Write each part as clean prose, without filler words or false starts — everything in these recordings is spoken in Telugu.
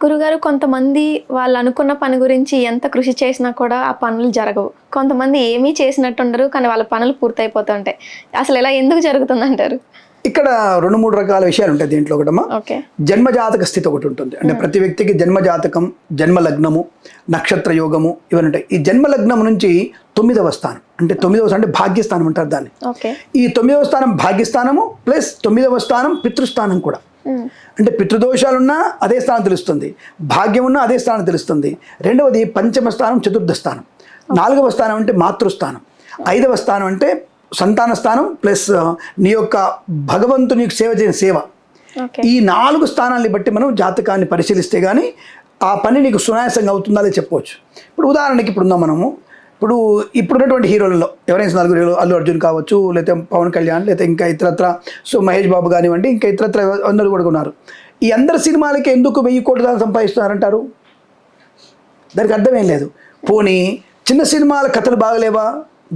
గురుగారు కొంతమంది వాళ్ళు అనుకున్న పని గురించి ఎంత కృషి చేసినా కూడా ఆ పనులు జరగవు. కొంతమంది ఏమీ చేసినట్టుండరు, కానీ వాళ్ళ పనులు పూర్తయిపోతుంటాయి. అసలు ఇలా ఎందుకు జరుగుతుందంటారు? ఇక్కడ 2-3 రకాల విషయాలు ఉంటాయి దీంట్లో. ఒకటమ్మా, ఓకే. జన్మజాతక స్థితి ఒకటి ఉంటుంది. అంటే ప్రతి వ్యక్తికి జన్మజాతకం, జన్మ లగ్నము, నక్షత్ర యోగము ఇవన్నీ ఉంటాయి. ఈ జన్మ లగ్నం నుంచి 9వ స్థానం, అంటే 9వ స్థానం అంటే భాగ్యస్థానం అంటారు దాన్ని. ఓకే. ఈ 9వ స్థానం భాగ్యస్థానము ప్లస్ 9వ స్థానం పితృస్థానం కూడా. అంటే పితృదోషాలున్నా అదే స్థానం తెలుస్తుంది, భాగ్యం ఉన్నా అదే స్థానం తెలుస్తుంది. రెండవది పంచమ స్థానం, చతుర్థ స్థానం. 4వ స్థానం అంటే మాతృస్థానం. 5వ స్థానం అంటే సంతాన స్థానం ప్లస్ నీ యొక్క భగవంతుని సేవ చేసిన సేవ. ఈ 4 స్థానాన్ని బట్టి మనం జాతకాన్ని పరిశీలిస్తే కానీ ఆ పని నీకు సునాయాసంగా అవుతుందా అని చెప్పవచ్చు. ఇప్పుడు ఉదాహరణకి ఇప్పుడు ఉందాం మనము, ఇప్పుడున్నటువంటి హీరోలలో ఎవరైనా 4 హీరోలు, అల్లు అర్జున్ కావచ్చు, లేకపోతే పవన్ కళ్యాణ్, లేకపోతే ఇంకా ఇతరత్ర, సో మహేష్ బాబు కానివ్వండి, ఇంకా ఇతరత్ర అందరూ కూడా ఉన్నారు. ఈ అందరి సినిమాలకి ఎందుకు 1000 కోట్ల దాకా సంపాదిస్తున్నారంటారు? దానికి అర్థమేం లేదు. పోనీ చిన్న సినిమాల కథలు బాగలేవా?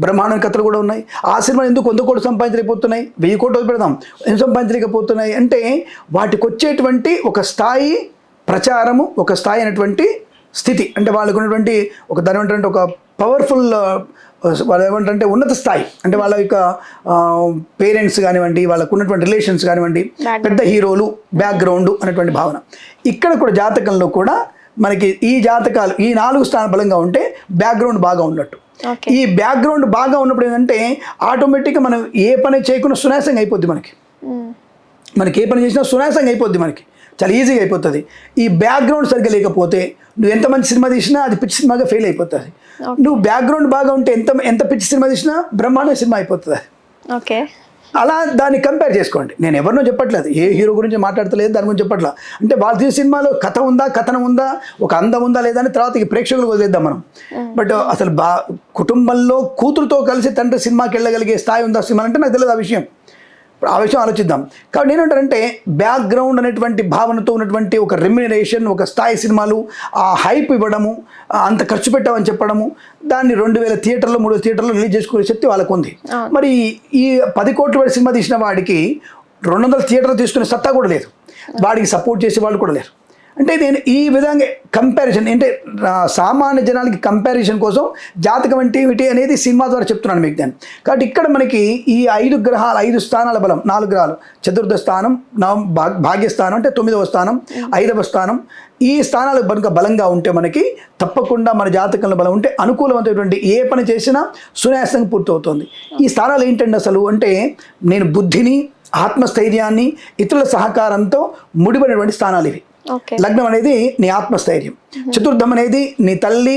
బ్రహ్మాండ కథలు కూడా ఉన్నాయి. ఆ సినిమాలు ఎందుకు 100 కోట్లు సంపాదించలేకపోతున్నాయి? 1000 కోట్లు పెడదాం, ఎందుకు సంపాదించలేకపోతున్నాయి అంటే వాటికి వచ్చేటువంటి ఒక స్థాయి ప్రచారము, ఒక స్థాయి అయినటువంటి స్థితి, అంటే వాళ్ళకు ఉన్నటువంటి ఒక దాని ఏమంటే ఒక పవర్ఫుల్, వాళ్ళు ఏమంటే ఉన్నత స్థాయి, అంటే వాళ్ళ యొక్క పేరెంట్స్ కానివ్వండి, వాళ్ళకు ఉన్నటువంటి రిలేషన్స్ కానివ్వండి, పెద్ద హీరోలు, బ్యాక్గ్రౌండ్ అనేటువంటి భావన. ఇక్కడ కూడా జాతకంలో కూడా మనకి ఈ జాతకాలు ఈ 4 స్థానాలు బలంగా ఉంటే బ్యాక్గ్రౌండ్ బాగా ఉన్నట్టు. ఈ బ్యాక్గ్రౌండ్ బాగా ఉన్నప్పుడు ఏంటంటే ఆటోమేటిక్గా మనం ఏ పని చేయకుండా సునాయాసంగా అయిపోద్ది. మనకి ఏ పని చేసినా సునాయాసంగా అయిపోద్ది, మనకి చాలా ఈజీగా అయిపోతుంది. ఈ బ్యాక్గ్రౌండ్ సరిగ్గా లేకపోతే నువ్వు ఎంత మంచి సినిమా తీసినా అది పిచ్చి సినిమాగా ఫెయిల్ అయిపోతుంది. నువ్వు బ్యాక్గ్రౌండ్ బాగా ఉంటే ఎంత పిచ్చి సినిమా తీసినా బ్రహ్మాండ సినిమా అయిపోతుంది. ఓకే. అలా దాన్ని కంపేర్ చేసుకోండి. నేను ఎవరినో చెప్పట్లేదు, ఏ హీరో గురించి మాట్లాడతలేదు, దాని గురించి చెప్పట్లా. అంటే వాళ్ళు తీసిన సినిమాలో కథ ఉందా, కథనం ఉందా, ఒక అందం ఉందా లేదా అని తర్వాత ఈ ప్రేక్షకులు వదిలేద్దాం మనం. బట్ అసలు కుటుంబంలో కూతురుతో కలిసి తండ్రి సినిమాకి వెళ్ళగలిగే స్థాయి ఉందా సినిమా అంటే నాకు తెలియదు ఆ విషయం. ఇప్పుడు ఆ విషయం ఆలోచిద్దాం. కాబట్టి నేనేంటానంటే బ్యాక్గ్రౌండ్ అనేటువంటి భావనతో ఉన్నటువంటి ఒక రెమ్యునరేషన్, ఒక స్థాయి సినిమాలు, ఆ హైప్ ఇవ్వడము, అంత ఖర్చు పెట్టామని చెప్పడము, దాన్ని 2000 థియేటర్లు 3000 థియేటర్లు రిలీజ్ చేసుకునే శక్తి వాళ్ళకు ఉంది. మరి ఈ 10 కోట్ల వాడి సినిమా తీసిన వాడికి 200 థియేటర్లు తీసుకునే సత్తా కూడా లేదు, వాడికి సపోర్ట్ చేసే వాళ్ళు కూడా లేరు. అంటే నేను ఈ విధంగా కంపారిజన్, అంటే సామాన్య జనాలకి కంపారిజన్ కోసం జాతకం అంటే ఏమిటి అనేది సినిమా ద్వారా చెప్తున్నాను మీకు దాన్ని. కాబట్టి ఇక్కడ మనకి ఈ 5 గ్రహాలు, 5 స్థానాల బలం, 4 గ్రహాలు, చతుర్థ స్థానం, భాగ్యస్థానం అంటే 9వ స్థానం, 5వ స్థానం, ఈ స్థానాలు కనుక బలంగా ఉంటే మనకి తప్పకుండా మన జాతకంలో బలం ఉంటే అనుకూలమైనటువంటి ఏ పని చేసినా సునాయాసంగా పూర్తవుతుంది. ఈ స్థానాలు ఏంటంటే అసలు అంటే నేను బుద్ధిని, ఆత్మస్థైర్యాన్ని, ఇతరుల సహకారంతో ముడిపడినటువంటి స్థానాలు ఇవి. లగ్నం అనేది నీ ఆత్మస్థైర్యం, చతుర్థం అనేది నీ తల్లి,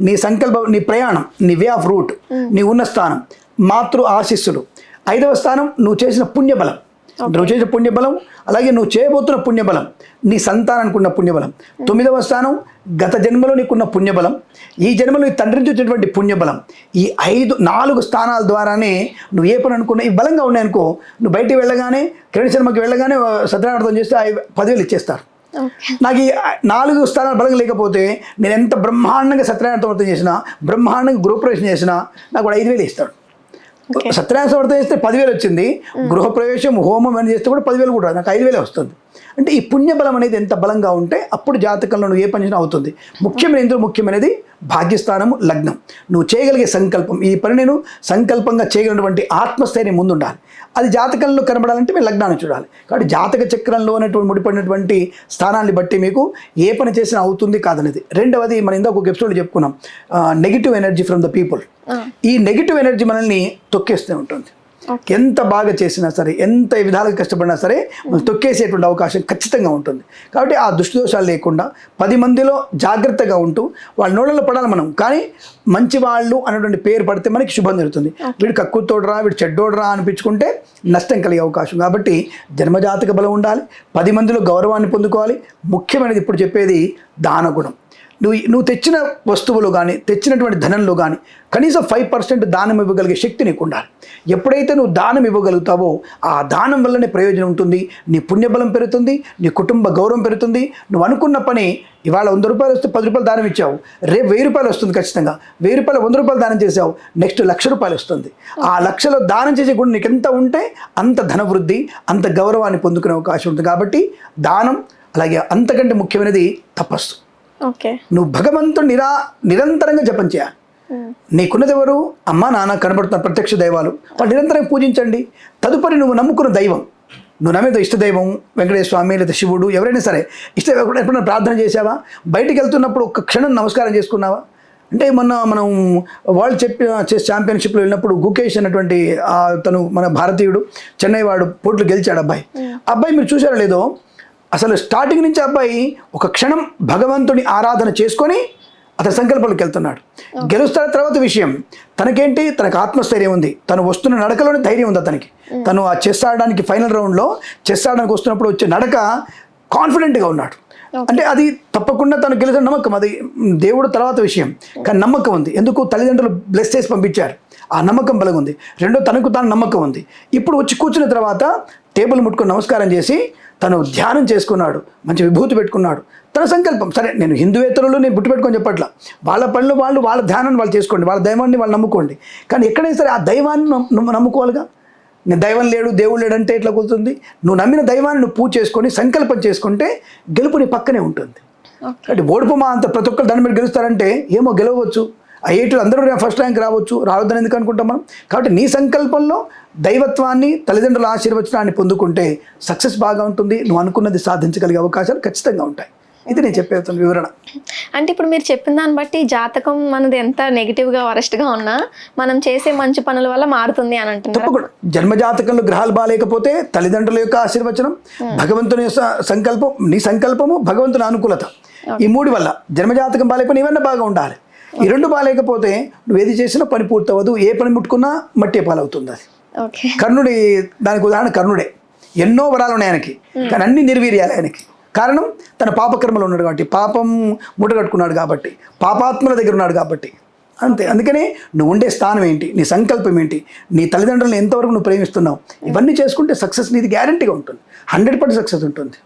నీ సంకల్పం, నీ ప్రయాణం, నీ వే ఆఫ్ రూట్, నీ ఉన్న స్థానం, మాతృ ఆశీస్సులు. 5వ స్థానం నువ్వు చేసిన పుణ్యబలం, నువ్వు చేసిన పుణ్యబలం, అలాగే నువ్వు చేయబోతున్న పుణ్యబలం, నీ సంతానానికి ఉన్న పుణ్యబలం. 9వ స్థానం గత జన్మలో నీకున్న పుణ్యబలం, ఈ జన్మలో నీ తండ్రి నుంచి వచ్చినటువంటి పుణ్యబలం. ఈ 4 స్థానాల ద్వారానే నువ్వు ఏ పని అనుకున్నా ఇవి బలంగా ఉన్నాయనుకో, నువ్వు బయటికి వెళ్ళగానే, కిరణ్ శర్మకి వెళ్ళగానే సత్యనారాయణ చేస్తే 10,000 ఇచ్చేస్తారు. నాకు ఈ 4 స్థానాలు బలంగా లేకపోతే నేను ఎంత బ్రహ్మాండంగా సత్యనారాయణ చేసినా, బ్రహ్మాండంగా గృహప్రవేశం చేసినా నాకు కూడా 5,000 ఇస్తాడు. సత్యనారాయణ వ్రతం చేస్తే 10,000 వచ్చింది, గృహప్రవేశం, హోమం అని చేస్తే కూడా 10,000 కూడా, నాకు 5,000 వస్తుంది. అంటే ఈ పుణ్యబలం అనేది ఎంత బలంగా ఉంటే అప్పుడు జాతకంలో నువ్వు ఏ పని చేసినా అవుతుంది. ఎందుకు ముఖ్యమైనది భాగ్యస్థానము, లగ్నం. నువ్వు చేయగలిగే సంకల్పం, ఈ పని నేను సంకల్పంగా చేయగలిగినటువంటి ఆత్మస్థైర్యం ముందు ఉండాలి. అది జాతకంలో కనబడాలంటే మీరు లగ్నాన్ని చూడాలి. కాబట్టి జాతక చక్రంలో ముడిపడినటువంటి స్థానాన్ని బట్టి మీకు ఏ పని చేసినా అవుతుంది కాదనేది. రెండవది, మనం ఇందాక ఒక ఎపిసోడ్ చెప్పుకున్నాం, negative energy from the people. ఈ నెగిటివ్ ఎనర్జీ మనల్ని తొక్కేస్తూ ఉంటుంది. ఎంత బాగా చేసినా సరే, ఎంత విధాలుగా కష్టపడినా సరే మనం తొక్కేసేటువంటి అవకాశం ఖచ్చితంగా ఉంటుంది. కాబట్టి ఆ దృష్టిదోషాలు లేకుండా 10 మందిలో జాగ్రత్తగా ఉంటూ వాళ్ళ నోళ్ళలో పడాలి మనం. కానీ మంచి వాళ్ళు అనేటువంటి పేరు పడితే మనకి శుభం జరుగుతుంది. వీడు కక్కుతోడరా, వీడు చెడ్డోడరా అనిపించుకుంటే నష్టం కలిగే అవకాశం. కాబట్టి జన్మజాతక బలం ఉండాలి, 10 మందిలో గౌరవాన్ని పొందుకోవాలి. ముఖ్యమైనది ఇప్పుడు చెప్పేది దానగుణం. నువ్వు తెచ్చిన వస్తువులు కానీ, తెచ్చినటువంటి ధనంలో కానీ కనీసం 5% దానం ఇవ్వగలిగే శక్తి నీకు ఉండాలి. ఎప్పుడైతే నువ్వు దానం ఇవ్వగలుగుతావో ఆ దానం వల్లనే ప్రయోజనం ఉంటుంది, నీ పుణ్యబలం పెరుగుతుంది, నీ కుటుంబ గౌరవం పెరుగుతుంది. నువ్వు అనుకున్న పని ఇవాళ 100 రూపాయలు వస్తే 10 రూపాయలు దానం ఇచ్చావు, రేపు 1000 రూపాయలు వస్తుంది ఖచ్చితంగా. 1000 రూపాయలు 100 రూపాయలు దానం చేసావు, నెక్స్ట్ 1,00,000 రూపాయలు వస్తుంది. ఆ 1,00,000లో దానం చేసే గుణం నీకు ఎంత ఉంటే అంత ధనవృద్ధి, అంత గౌరవాన్ని పొందుకునే అవకాశం ఉంటుంది. కాబట్టి దానం, అలాగే అంతకంటే ముఖ్యమైనది తపస్సు. ఓకే. నువ్వు భగవంతుడు నిరంతరంగా జపం చేయాలి. నీకున్నది ఎవరు? అమ్మ నాన్న కనబడుతున్న ప్రత్యక్ష దైవాలు, వాళ్ళు నిరంతరంగా పూజించండి. తదుపరి నువ్వు నమ్ముకున్న దైవం, నువ్వు నమ్మేదో ఇష్టదైవం వెంకటేశ్వర స్వామి లేదా శివుడు ఎవరైనా సరే, ఎప్పుడైనా ప్రార్థన చేసావా? బయటికి వెళ్తున్నప్పుడు ఒక్క క్షణం నమస్కారం చేసుకున్నావా? అంటే మొన్న మనం వరల్డ్ చెస్ ఛాంపియన్షిప్లో వెళ్ళినప్పుడు గుకేష్ అన్నటువంటి తను మన భారతీయుడు, చెన్నై వాడు పోట్లు గెలిచాడు అబ్బాయి. అబ్బాయి మీరు చూసారో లేదో, అసలు స్టార్టింగ్ నుంచి అబ్బాయి ఒక క్షణం భగవంతుని ఆరాధన చేసుకొని అతని సంకల్పంలోకి వెళ్తున్నాడు. గెలుస్తాడు తర్వాత విషయం, తనకేంటి, తనకు ఆత్మస్థైర్యం ఉంది, తను వస్తున్న నడకలోనే ధైర్యం ఉంది అతనికి. తను ఆ చెస్ ఆడడానికి ఫైనల్ రౌండ్లో చెస్ ఆడడానికి వస్తున్నప్పుడు వచ్చే నడక కాన్ఫిడెంట్గా ఉన్నాడు. అంటే అది తప్పకుండా తను గెలిచిన నమ్మకం, అది దేవుడు తర్వాత విషయం, కానీ నమ్మకం ఉంది. ఎందుకు? తల్లిదండ్రులు బ్లెస్ చేసి పంపించారు, ఆ నమ్మకం బలంగా ఉంది. రెండో తనకు తాను నమ్మకం ఉంది. ఇప్పుడు వచ్చి కూర్చున్న తర్వాత టేబుల్ ముట్టుకొని నమస్కారం చేసి తను ధ్యానం చేసుకున్నాడు, మంచి విభూతి పెట్టుకున్నాడు. తన సంకల్పం, సరే నేను హిందువేతరులు నేను బుట్టు పెట్టుకొని చెప్పట్లా, వాళ్ళ పనులు వాళ్ళు, వాళ్ళ ధ్యానాన్ని వాళ్ళు చేసుకోండి, వాళ్ళ దైవాన్ని వాళ్ళు నమ్ముకోండి. కానీ ఎక్కడైనా సరే ఆ దైవాన్ని నమ్ముకోవాలిగా. నేను దైవం లేడు దేవుడు లేడు అంటే ఎట్లా కుదురుతుంది? నువ్వు నమ్మిన దైవాన్ని నువ్వు పూజ చేసుకొని సంకల్పం చేసుకుంటే గెలుపు నీ పక్కనే ఉంటుంది. అంటే ఓడిపోమా అంత ప్రతి ఒక్కరు దాని మీద గెలుస్తారంటే ఏమో గెలవచ్చు, ఐఐటీలు అందరూ ఫస్ట్ ర్యాంక్ రావచ్చు, రావద్దని ఎందుకు అనుకుంటాం మనం? కాబట్టి నీ సంకల్పంలో దైవత్వాన్ని, తల్లిదండ్రుల ఆశీర్వచనాన్ని పొందుకుంటే సక్సెస్ బాగా ఉంటుంది, నువ్వు అనుకున్నది సాధించగలిగే అవకాశాలు ఖచ్చితంగా ఉంటాయి. ఇది నేను చెప్పేస్తున్న వివరణ. అంటే ఇప్పుడు మీరు చెప్పిన దాన్ని బట్టి జాతకం మనది ఎంత నెగిటివ్గా వరస్ట్గా ఉన్నా మనం చేసే మంచి పనుల వల్ల మారుతుంది అని అంటున్నారు. తప్పకుండా జన్మజాతకంలో గ్రహాలు బాగాలేకపోతే తల్లిదండ్రుల యొక్క ఆశీర్వచనం, భగవంతుని యొక్క సంకల్పం, నీ సంకల్పము, భగవంతుని అనుకూలత, ఈ మూడు వల్ల జన్మజాతకం బాగాలేకపోతే ఇవన్నీ బాగా ఉండాలి. ఈ రెండు బాగాలేకపోతే నువ్వు ఏది చేసినా పని పూర్తవదు, ఏ పని ముట్టుకున్నా మట్టి పాలవుతుంది. అది కర్ణుడి దానికి ఉదాహరణ కర్ణుడే. ఎన్నో వరాలు ఉన్నాయి ఆయనకి, కానీ అన్ని నిర్వీర్యాలి ఆయనకి. కారణం తన పాపకర్మలో ఉన్నాడు కాబట్టి, పాపం మూటగట్టుకున్నాడు కాబట్టి, పాపాత్మల దగ్గర ఉన్నాడు కాబట్టి. అంతే. అందుకనే నువ్వు ఉండే స్థానం ఏంటి, నీ సంకల్పం ఏంటి, నీ తల్లిదండ్రులను ఎంతవరకు నువ్వు ప్రేమిస్తున్నావు, ఇవన్నీ చేసుకుంటే సక్సెస్ నీది గ్యారంటీగా ఉంటుంది, 100% సక్సెస్ ఉంటుంది.